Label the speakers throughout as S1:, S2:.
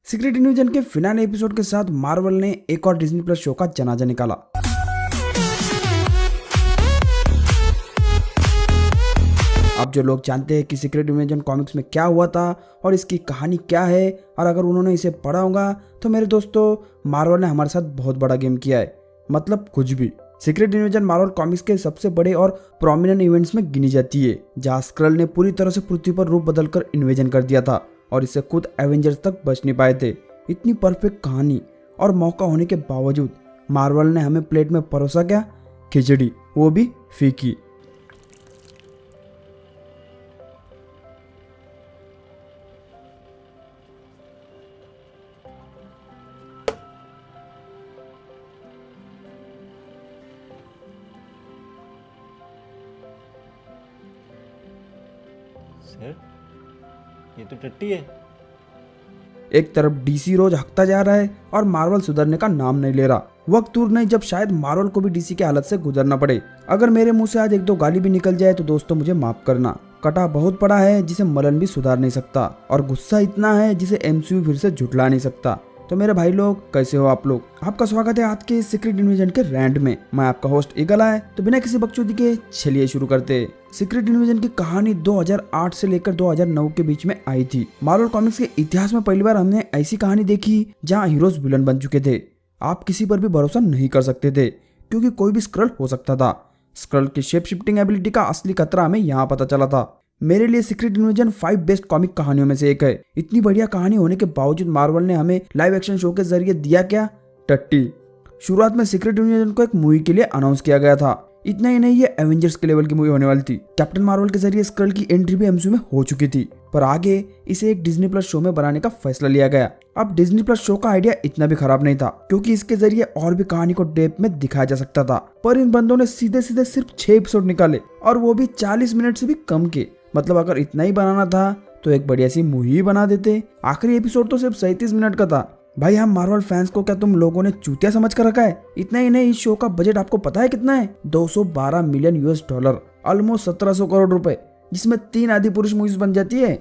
S1: Secret invasion के finale episode के साथ मार्वल ने एक और डिज्नी प्लस शो का जनाजा निकाला। अब जो लोग जानते हैं कि सीक्रेट इन्वेजन कॉमिक्स में क्या हुआ था और इसकी कहानी क्या है, और अगर उन्होंने इसे पढ़ा होगा तो मेरे दोस्तों, मार्वल ने हमारे साथ बहुत बड़ा गेम किया है। मतलब कुछ भी। सीक्रेट इन्वेजन मार्वल कॉमिक्स के सबसे बड़े और प्रोमिनेंट इवेंट्स में गिनी जाती है, जहां स्क्रल ने पूरी तरह से पृथ्वी पर रूप बदलकर इन्वेजन कर दिया था और इससे खुद एवेंजर्स तक बच नहीं पाए थे। इतनी परफेक्ट कहानी और मौका होने के बावजूद मार्वल ने हमें प्लेट में परोसा क्या? खिचड़ी, वो भी फीकी।
S2: सर, ये तो टट्टी है।
S1: एक तरफ डीसी रोज हकता जा रहा है और मार्वल सुधरने का नाम नहीं ले रहा। वक्त दूर नहीं जब शायद मार्वल को भी डीसी की हालत से गुजरना पड़े। अगर मेरे मुंह से आज एक दो गाली भी निकल जाए तो दोस्तों मुझे माफ करना। कटा बहुत पड़ा है जिसे मलन भी सुधार नहीं सकता, और गुस्सा इतना है जिसे एमसीयू फिर से झुठला नहीं सकता। तो मेरे भाई लोग, कैसे हो आप लोग? आपका स्वागत है आज के सीक्रेट इन्वेजन के रैंट में। मैं आपका होस्ट ईगल है। तो बिना किसी बकचोदी के चलिए शुरू करते हैं। सीक्रेट इन्वेजन की कहानी 2008 से लेकर 2009 के बीच में आई थी। मार्वल कॉमिक्स के इतिहास में पहली बार हमने ऐसी कहानी देखी जहां हीरोज विलन बन चुके थे। आप किसी पर भी भरोसा नहीं कर सकते थे क्योंकि कोई भी स्क्रल हो सकता था। स्क्रल की शेप शिफ्टिंग एबिलिटी का असली खतरा हमें यहाँ पता चला था। मेरे लिए सीक्रेट इन्वेजन 5 बेस्ट कॉमिक कहानियों में से एक है। इतनी बढ़िया कहानी होने के बावजूद मार्वल ने हमें लाइव एक्शन शो के जरिए दिया क्या? टट्टी। शुरुआत में सीक्रेट इन्वेजन को एक मूवी के लिए अनाउंस किया गया था। इतना ही नहीं, ये एवेंजर्स के लेवल की मूवी होने वाली थी। कैप्टन मार्वल के जरिए स्क्रल की एंट्री भी एमसीयू में हो चुकी थी, पर आगे इसे एक डिज्नी प्लस शो में बनाने का फैसला लिया गया। अब डिज्नी प्लस शो का आइडिया इतना भी खराब नहीं था क्योंकि इसके जरिए और भी कहानी को डेप्थ में दिखाया जा सकता था। पर इन बंदों ने सीधे सीधे सिर्फ 6 एपिसोड निकाले, और वो भी 40 मिनट से भी कम के। मतलब अगर इतना ही बनाना था तो एक बढ़िया सी मूवी बना देते। आखिरी एपिसोड तो सिर्फ 37 मिनट का था। भाई, हम मार्वल फैंस को क्या तुम लोगों ने चूतिया समझ कर रखा है? इतना ही नहीं, इस शो का बजट आपको पता है कितना है? 212 मिलियन US$, ऑलमोस्ट 1700 करोड़ रुपए, जिसमें 3 आदि पुरुष मूवीज बन जाती है।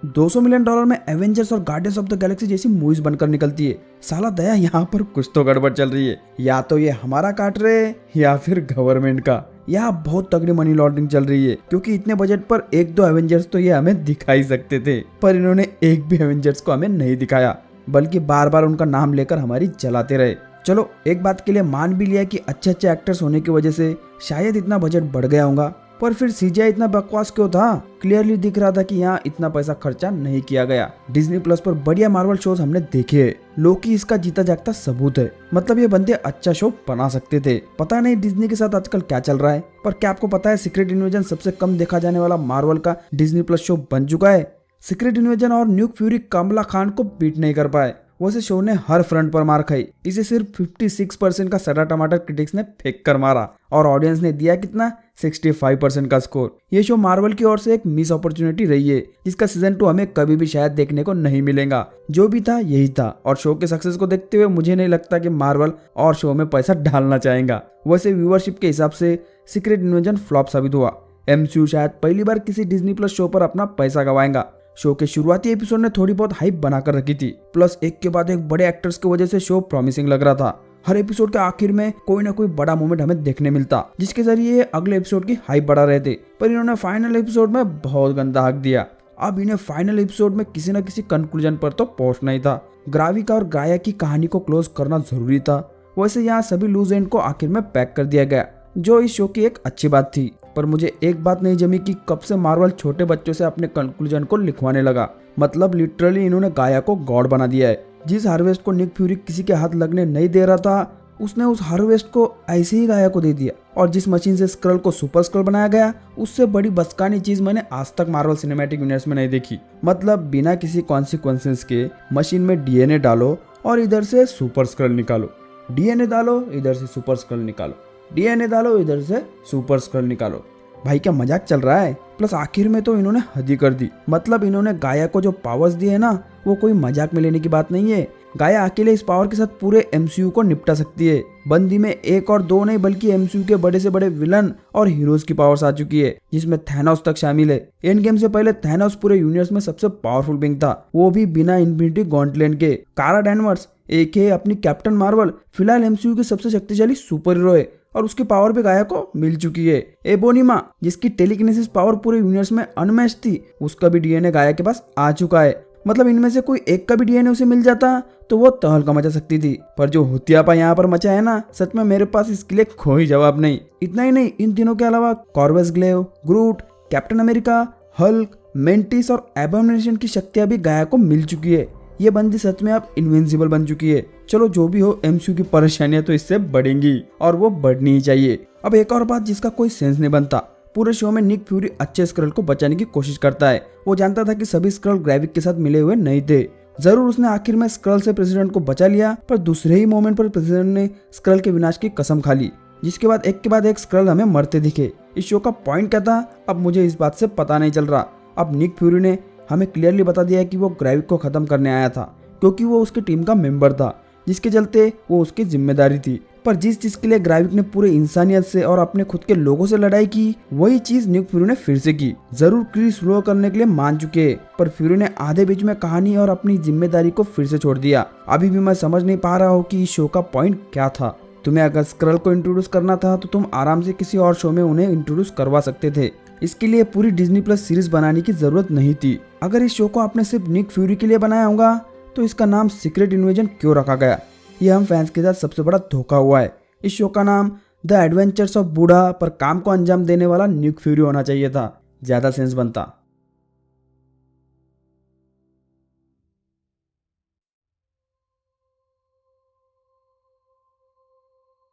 S1: 200 मिलियन डॉलर में एवेंजर्स और गार्डियंस ऑफ द गैलेक्सी जैसी मूवीज बनकर निकलती है। साला दया, यहाँ पर कुछ तो गड़बड़ चल रही है। या तो ये हमारा काट रहे या फिर गवर्नमेंट का। यहाँ बहुत तगड़ी मनी लॉन्ड्रिंग चल रही है क्योंकि इतने बजट पर एक दो एवेंजर्स तो ये हमें दिखा ही सकते थे, पर इन्होंने एक भी एवेंजर्स को हमें नहीं दिखाया, बल्कि बार बार उनका नाम लेकर हमारी जलाते रहे। चलो, एक बात के लिए मान भी लिया कि अच्छे अच्छे एक्टर्स होने की वजह से शायद इतना बजट बढ़ गया होगा, पर फिर सीजीआई इतना बकवास क्यों था? क्लियरली दिख रहा था कि यहाँ इतना पैसा खर्चा नहीं किया गया। डिज्नी प्लस पर बढ़िया मार्वल शोज हमने देखे हैं। लोकी इसका जीता जागता सबूत है। मतलब ये बंदे अच्छा शो बना सकते थे। पता नहीं डिज्नी के साथ आजकल क्या चल रहा है, पर क्या आपको पता है सीक्रेट इन्वेजन सबसे कम देखा जाने वाला मार्वल का डिज्नी प्लस शो बन चुका है। सीक्रेट इन्वेजन और न्यूक फ्यूरी कमला खान को बीट नहीं कर पाए। वैसे शो ने हर फ्रंट पर मार खाई। इसे सिर्फ 56% का सड़ा टमाटर क्रिटिक्स ने फेंक कर मारा, और ऑडियंस ने दिया कितना? 65% का स्कोर। ये शो मार्वल की ओर से एक मिस अपॉर्चुनिटी रही है, जिसका सीजन 2 हमें कभी भी शायद देखने को नहीं मिलेगा। जो भी था यही था, और शो के सक्सेस को देखते हुए मुझे नहीं लगता कि मार्वल और शो में पैसा डालना चाहेगा। वैसे व्यूअरशिप के हिसाब से सीक्रेट इन्वेजन फ्लॉप साबित हुआ। एमसीयू शायद पहली बार किसी डिज्नी प्लस शो पर अपना पैसा गवाएगा। शो के शुरुआती एपिसोड ने थोड़ी बहुत हाइप बनाकर रखी थी, प्लस एक के बाद एक बड़े एक्टर्स की वजह से शो प्रॉमिसिंग लग रहा था। हर एपिसोड के आखिर में कोई ना कोई बड़ा मोमेंट हमें देखने मिलता, जिसके जरिए अगले एपिसोड की हाइप बढ़ा रहे थे। पर इन्होंने फाइनल एपिसोड में बहुत गंदा हक दिया। अब इन्हें फाइनल एपिसोड में किसी न किसी कंक्लूजन पर तो पहुंचना ही था। ग्राविका और गाया की कहानी को क्लोज करना जरूरी था। वैसे यहाँ सभी लूज एंड को आखिर में पैक कर दिया गया, जो इस शो की एक अच्छी बात थी। पर मुझे एक बात नहीं जमी कि कब से मार्वल छोटे बच्चों से अपने कंक्लूजन को लिखवाने लगा। मतलब लिटरली इन्होंने गाया को गॉड बना दिया है। जिस हार्वेस्ट को निक फ्यूरी किसी के हाथ लगने नहीं दे रहा था, उसने उस हार्वेस्ट को ऐसे ही गाया को दे दिया। और जिस मशीन से स्क्रल को सुपर स्क्रल बनाया गया, उससे बड़ी बचकानी चीज मैंने आज तक मार्वल सिनेमैटिक यूनिवर्स में नहीं देखी। मतलब बिना किसी कॉन्सिक्वेंसेस के मशीन में डीएनए डालो और इधर से सुपर स्क्रल निकालो, डीएनए डालो इधर से सुपर स्क्रल निकालो, डीएनए डालो इधर से सुपर स्क्रल निकालो। भाई, क्या मजाक चल रहा है? प्लस आखिर में तो इन्होंने हद ही कर दी। मतलब इन्होंने गाया को जो पावर्स दिए ना, वो कोई मजाक में लेने की बात नहीं है। गाया अकेले इस पावर के साथ पूरे एमसीयू को निपटा सकती है। बंदी में एक और दो नहीं बल्कि एमसीयू के बड़े से बड़े विलन और हीरोज की पावर्स आ चुकी है, जिसमें थैनोस तक शामिल है। एंड गेम से पहले थैनोस पूरे यूनिवर्स में सबसे पावरफुल बीइंग था, वो भी बिना इन्फिनिटी गॉन्टलेट के। कारा डैनवर्स एक है अपनी कैप्टन मार्वल, फिलहाल एमसीयू की सबसे शक्तिशाली सुपर हीरो है और उसकी पावर भी गाया को मिल चुकी है। एबोनिमा जिसकी टेलीकिनेसिस पावर पूरे यूनिवर्स में अनमैच थी, उसका भी डीएनए गाया के पास आ चुका है। मतलब इनमें से कोई एक का भी डीएनए उसे मिल जाता तो वो तहलका मचा सकती थी, पर जो हुतियापा यहाँ पर मचा है ना, सच में मेरे पास इसके लिए कोई जवाब नहीं। इतना ही नहीं, इन तीनों के अलावा कॉर्वस ग्लेव, ग्रूट, कैप्टन अमेरिका, हल्क, मेंटिस और एबोमिनेशन की शक्तियां भी गाया को मिल चुकी है। ये बंदी सच में अब इनविंसिबल बन चुकी है। चलो जो भी हो, एमसीयू की परेशानियां तो इससे बढ़ेंगी और वो बढ़नी ही चाहिए। अब एक और बात जिसका कोई सेंस नहीं बनता, पूरे शो में निक फ्यूरी अच्छे स्क्रल को बचाने की कोशिश करता है। वो जानता था कि सभी स्क्रल ग्रेविक के साथ मिले हुए नहीं थे। जरूर उसने आखिर में स्क्रल से प्रेसिडेंट को बचा लिया, पर दूसरे ही मोमेंट पर प्रेसिडेंट ने स्क्रल के विनाश की कसम खा ली, जिसके बाद एक के बाद एक स्क्रल हमें मरते दिखे। इस शो का पॉइंट क्या था, अब मुझे इस बात से पता नहीं चल रहा। अब निक फ्यूरी ने हमें क्लियरली बता दिया है कि वो ग्रेविक को खत्म करने आया था, क्योंकि वो उसकी टीम का मेंबर था, जिसके चलते वो उसकी जिम्मेदारी थी। पर जिस चीज के लिए ग्रेविक ने पूरे इंसानियत से और अपने खुद के लोगों से लड़ाई की, वही चीज निक फ्यूरी ने फिर से की। जरूर क्री स्लो करने के लिए मान चुके, पर फ्यूरी ने आधे बीच में कहानी और अपनी जिम्मेदारी को फिर से छोड़ दिया। अभी भी मैं समझ नहीं पा रहा हूँ कि इस शो का पॉइंट क्या था। तुम्हें अगर स्क्रल को इंट्रोड्यूस करना था तो तुम आराम से किसी और शो में उन्हें इंट्रोड्यूस करवा सकते थे। इसके लिए पूरी डिज्नी प्लस सीरीज बनाने की जरूरत नहीं थी। अगर इस शो को आपने सिर्फ निक फ्यूरी के लिए बनाया होगा तो इसका नाम सीक्रेट इन्वेजन क्यों रखा गया? ये हम फैंस के साथ सबसे बड़ा धोखा हुआ है। इस शो का नाम द एडवेंचर्स ऑफ बूढ़ा पर काम को अंजाम देने वाला निक फ्यूरी होना चाहिए था, ज्यादा सेंस बनता।